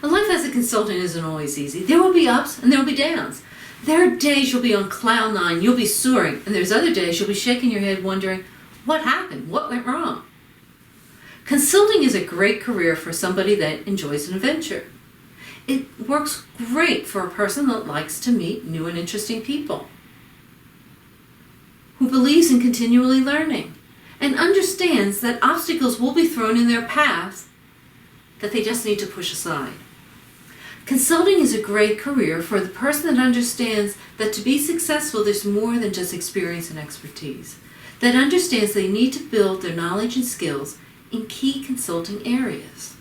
A life as a consultant isn't always easy. There will be ups and there will be downs. There are days you'll be on cloud nine, you'll be soaring, and there's other days you'll be shaking your head wondering, what happened? What went wrong? Consulting is a great career for somebody that enjoys an adventure. It works great for a person that likes to meet new and interesting people, who believes in continually learning, and understands that obstacles will be thrown in their paths that they just need to push aside. Consulting is a great career for the person that understands that to be successful there's more than just experience and expertise, that understands they need to build their knowledge and skills in key consulting areas.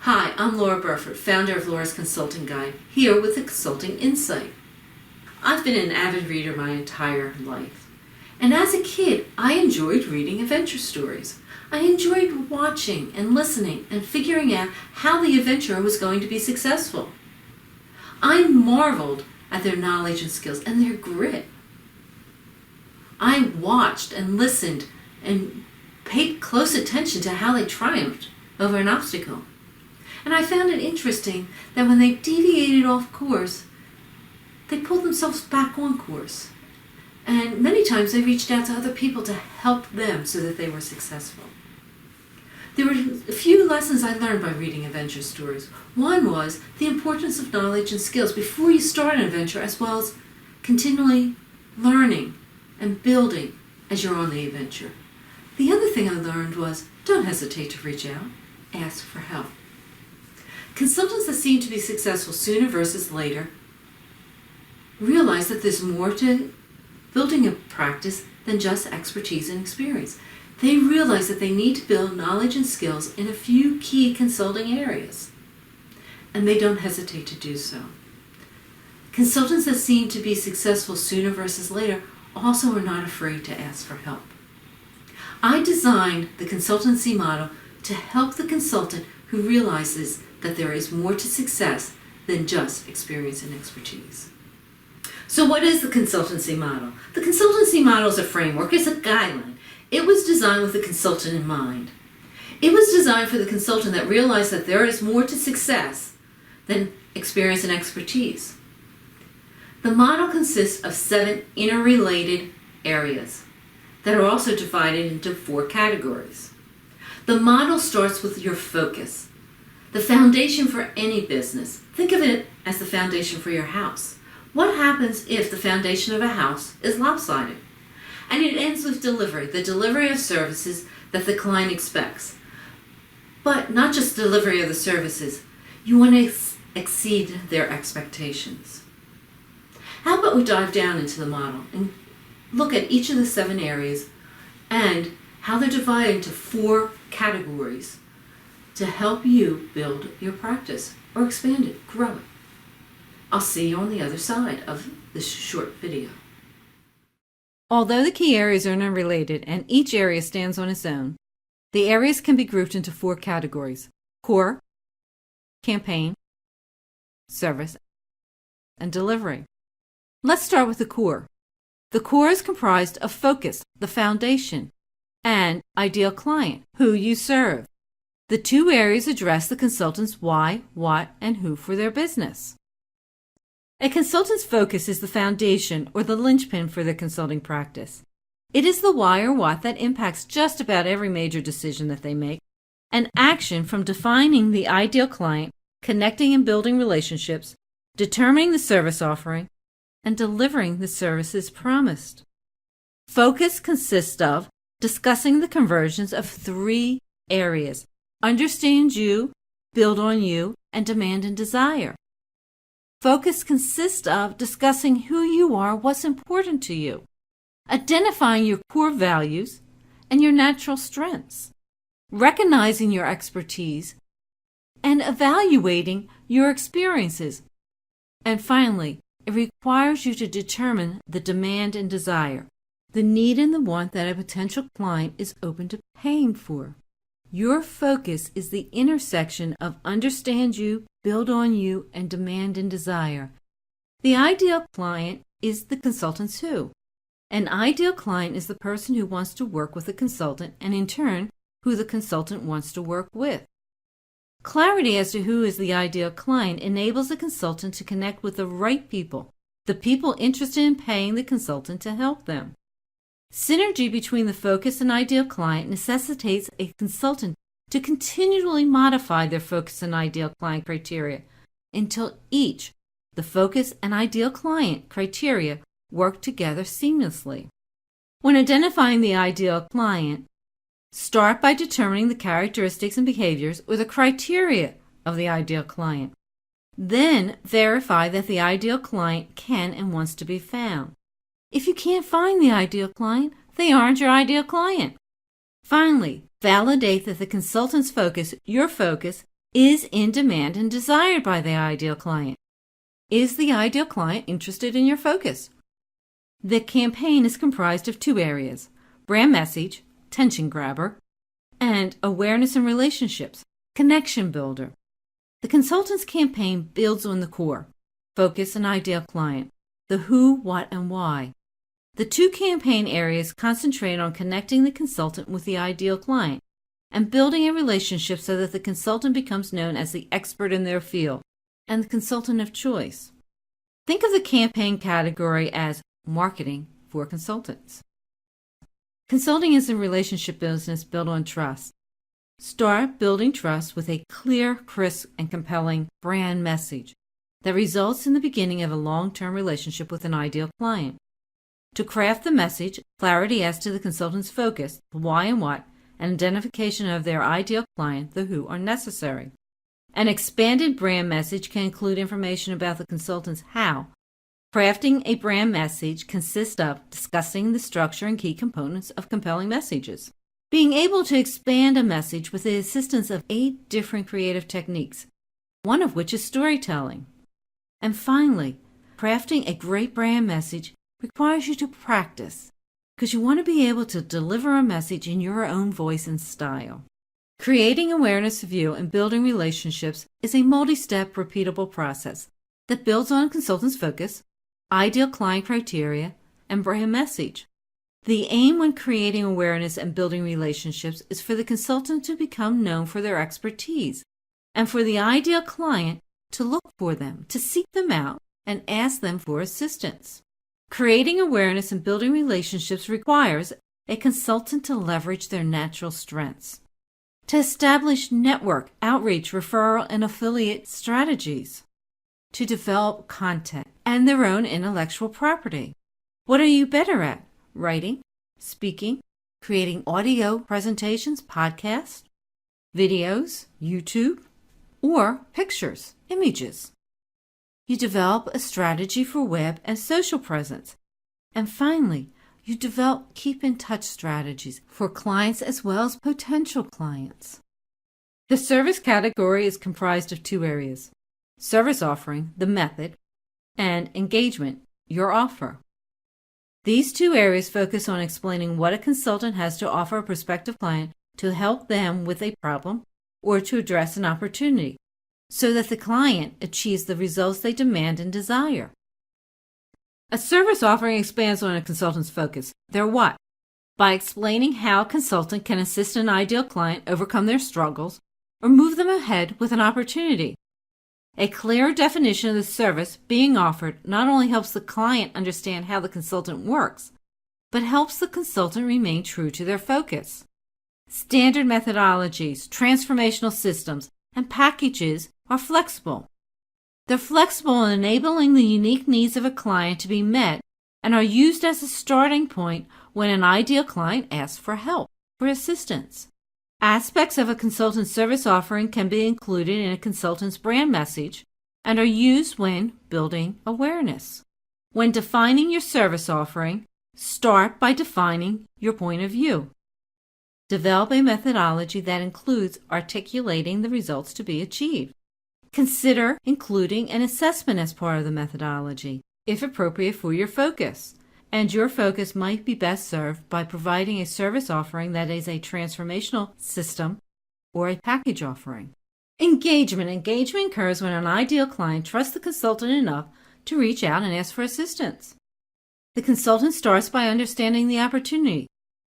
Hi, I'm Laura Burford, founder of Laura's Consulting Guide, here with a consulting insight. I've been an avid reader my entire life, and as a kid I enjoyed reading adventure stories. I enjoyed watching and listening and figuring out how the adventurer was going to be successful. I marveled at their knowledge and skills and their grit. I watched and listened and paid close attention to how they triumphed over an obstacle. And I found it interesting that when they deviated off course, they pulled themselves back on course. And many times they reached out to other people to help them so that they were successful. There were a few lessons I learned by reading adventure stories. One was the importance of knowledge and skills before you start an adventure, as well as continually learning and building as you're on the adventure. The other thing I learned was don't hesitate to reach out, ask for help. Consultants that seem to be successful sooner versus later realize that there's more to building a practice than just expertise and experience. They realize that they need to build knowledge and skills in a few key consulting areas, and they don't hesitate to do so. Consultants that seem to be successful sooner versus later also are not afraid to ask for help. I designed the consultancy model to help the consultant who realizes that there is more to success than just experience and expertise. So what is the consultancy model? The consultancy model is a framework, it's a guideline. It was designed with the consultant in mind. It was designed for the consultant that realized that there is more to success than experience and expertise. The model consists of 7 interrelated areas that are also divided into 4 categories. The model starts with your focus, the foundation for any business. Think of it as the foundation for your house. What happens if the foundation of a house is lopsided? And it ends with delivery, the delivery of services that the client expects. But not just delivery of the services, you want to exceed their expectations. How about we dive down into the model and look at each of the 7 areas and how they're divided into 4 categories to help you build your practice or expand it, grow it. I'll see you on the other side of this short video. Although the key areas are unrelated and each area stands on its own, the areas can be grouped into 4 categories: core, campaign, service, and delivery. Let's start with the core. The core is comprised of focus, the foundation, and ideal client, who you serve. The 2 areas address the consultant's why, what, and who for their business. A consultant's focus is the foundation or the linchpin for their consulting practice. It is the why or what that impacts just about every major decision that they make, and action from defining the ideal client, connecting and building relationships, determining the service offering, and delivering the services promised. Focus consists of discussing the conversions of 3 areas: understand you, build on you, and demand and desire. Focus consists of discussing who you are, what's important to you, identifying your core values and your natural strengths, recognizing your expertise, and evaluating your experiences. And finally, it requires you to determine the demand and desire, the need and the want that a potential client is open to paying for. Your focus is the intersection of understand you, build on you, and demand and desire. The ideal client is the consultant's who. An ideal client is the person who wants to work with a consultant and in turn, who the consultant wants to work with. Clarity as to who is the ideal client enables the consultant to connect with the right people, the people interested in paying the consultant to help them. Synergy between the focus and ideal client necessitates a consultant to continually modify their focus and ideal client criteria until each, the focus and ideal client criteria, work together seamlessly. When identifying the ideal client, start by determining the characteristics and behaviors or the criteria of the ideal client. Then verify that the ideal client can and wants to be found. If you can't find the ideal client, they aren't your ideal client. Finally, validate that the consultant's focus, your focus, is in demand and desired by the ideal client. Is the ideal client interested in your focus? The campaign is comprised of two areas: brand message, tension grabber, and awareness and relationships, connection builder. The consultant's campaign builds on the core, focus and ideal client, the who, what, and why. The two campaign areas concentrate on connecting the consultant with the ideal client and building a relationship so that the consultant becomes known as the expert in their field and the consultant of choice. Think of the campaign category as marketing for consultants. Consulting is a relationship business built on trust. Start building trust with a clear, crisp, and compelling brand message that results in the beginning of a long-term relationship with an ideal client. To craft the message, clarity as to the consultant's focus, the why and what, and identification of their ideal client, the who, are necessary. An expanded brand message can include information about the consultant's how. Crafting a brand message consists of discussing the structure and key components of compelling messages. Being able to expand a message with the assistance of 8 different creative techniques, one of which is storytelling. And finally, crafting a great brand message requires you to practice, because you want to be able to deliver a message in your own voice and style. Creating awareness of you and building relationships is a multi-step, repeatable process that builds on a consultant's focus, ideal client criteria, and brand message. The aim when creating awareness and building relationships is for the consultant to become known for their expertise, and for the ideal client to look for them, to seek them out, and ask them for assistance. Creating awareness and building relationships requires a consultant to leverage their natural strengths, to establish network, outreach, referral, and affiliate strategies, to develop content and their own intellectual property. What are you better at? Writing, speaking, creating audio presentations, podcasts, videos, YouTube, or pictures, images. You develop a strategy for web and social presence. And finally, you develop keep-in-touch strategies for clients as well as potential clients. The service category is comprised of 2 areas: service offering, the method, and engagement, your offer. These 2 areas focus on explaining what a consultant has to offer a prospective client to help them with a problem or to address an opportunity, so that the client achieves the results they demand and desire. A service offering expands on a consultant's focus, their what, by explaining how a consultant can assist an ideal client overcome their struggles or move them ahead with an opportunity. A clear definition of the service being offered not only helps the client understand how the consultant works, but helps the consultant remain true to their focus. Standard methodologies, transformational systems, and packages are flexible. They're flexible in enabling the unique needs of a client to be met and are used as a starting point when an ideal client asks for help, for assistance. Aspects of a consultant's service offering can be included in a consultant's brand message and are used when building awareness. When defining your service offering, start by defining your point of view. Develop a methodology that includes articulating the results to be achieved. Consider including an assessment as part of the methodology, if appropriate for your focus. And your focus might be best served by providing a service offering that is a transformational system or a package offering. Engagement. Engagement occurs when an ideal client trusts the consultant enough to reach out and ask for assistance. The consultant starts by understanding the opportunity,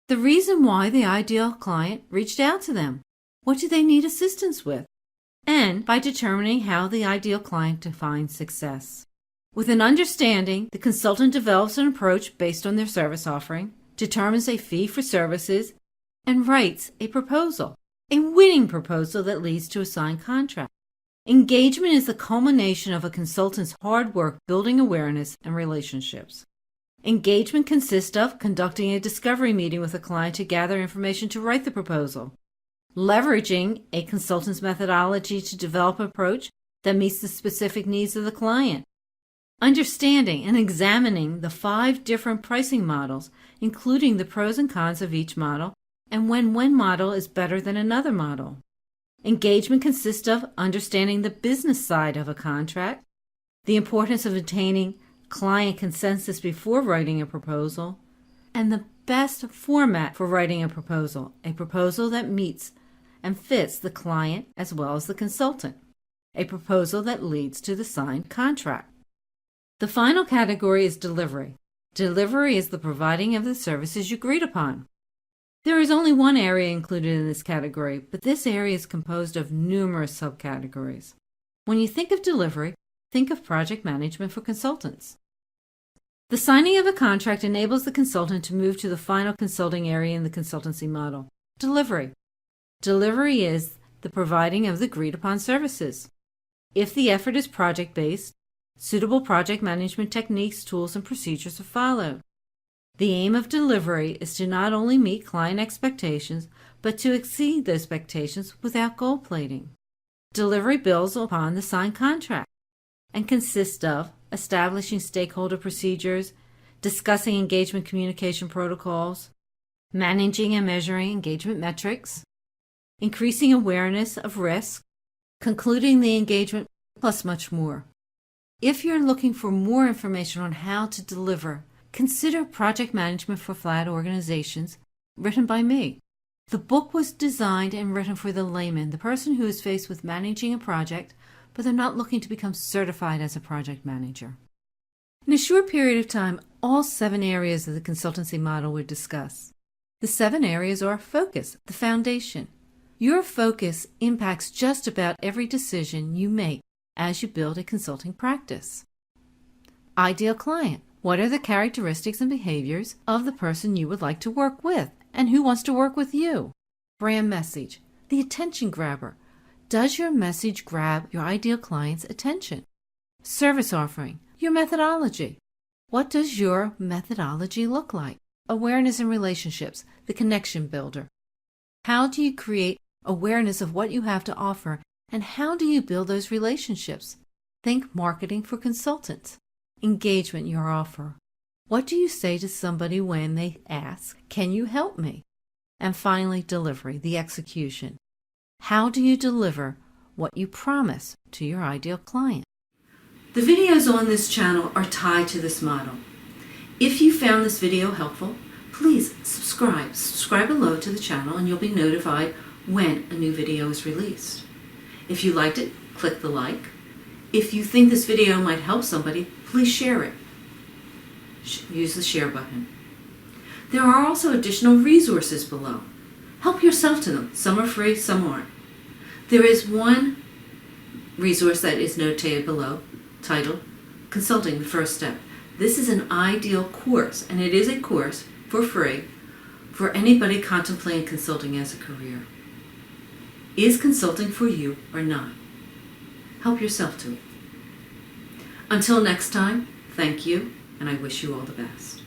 the reason why the ideal client reached out to them. What do they need assistance with? and by determining how the ideal client defines success. With an understanding, the consultant develops an approach based on their service offering, determines a fee for services, and writes a proposal, a winning proposal that leads to a signed contract. Engagement is the culmination of a consultant's hard work building awareness and relationships. Engagement consists of conducting a discovery meeting with a client to gather information to write the proposal, leveraging a consultant's methodology to develop an approach that meets the specific needs of the client, understanding and examining the 5 different pricing models, including the pros and cons of each model, and when one model is better than another model. Engagement consists of understanding the business side of a contract, the importance of attaining client consensus before writing a proposal, and the best format for writing a proposal that meets and fits the client as well as the consultant, a proposal that leads to the signed contract. The final category is delivery. Delivery is the providing of the services you agreed upon. There is only one area included in this category, but this area is composed of numerous subcategories. When you think of delivery, think of project management for consultants. The signing of a contract enables the consultant to move to the final consulting area in the consultancy model, delivery. Delivery is the providing of the agreed-upon services. If the effort is project-based, suitable project management techniques, tools, and procedures are followed. The aim of delivery is to not only meet client expectations, but to exceed those expectations without gold plating. Delivery builds upon the signed contract and consists of establishing stakeholder procedures, discussing engagement communication protocols, managing and measuring engagement metrics, increasing awareness of risk, concluding the engagement, plus much more. If you're looking for more information on how to deliver, consider Project Management for Flat Organizations, written by me. The book was designed and written for the layman, the person who is faced with managing a project, but they're not looking to become certified as a project manager. In a short period of time, all 7 areas of the consultancy model were discussed. The 7 areas are focus, the foundation. Your focus impacts just about every decision you make as you build a consulting practice. Ideal client. What are the characteristics and behaviors of the person you would like to work with, and who wants to work with you? Brand message. The attention grabber. Does your message grab your ideal client's attention? Service offering. Your methodology. What does your methodology look like? Awareness and relationships. The connection builder. How do you create awareness of what you have to offer, and how do you build those relationships? Think marketing for consultants. Engagement, your offer. What do you say to somebody when they ask, "Can you help me?" And finally, delivery, the execution. How do you deliver what you promise to your ideal client? The videos on this channel are tied to this model. If you found this video helpful, please subscribe. Subscribe below to the channel and you'll be notified when a new video is released. If you liked it, click the like. If you think this video might help somebody, please share it. Use the share button. There are also additional resources below. Help yourself to them. Some are free, some aren't. There is one resource that is notated below, titled Consulting, the First Step. This is an ideal course, and it is a course for free for anybody contemplating consulting as a career. Is consulting for you or not? Help yourself to it. Until next time, thank you, and I wish you all the best.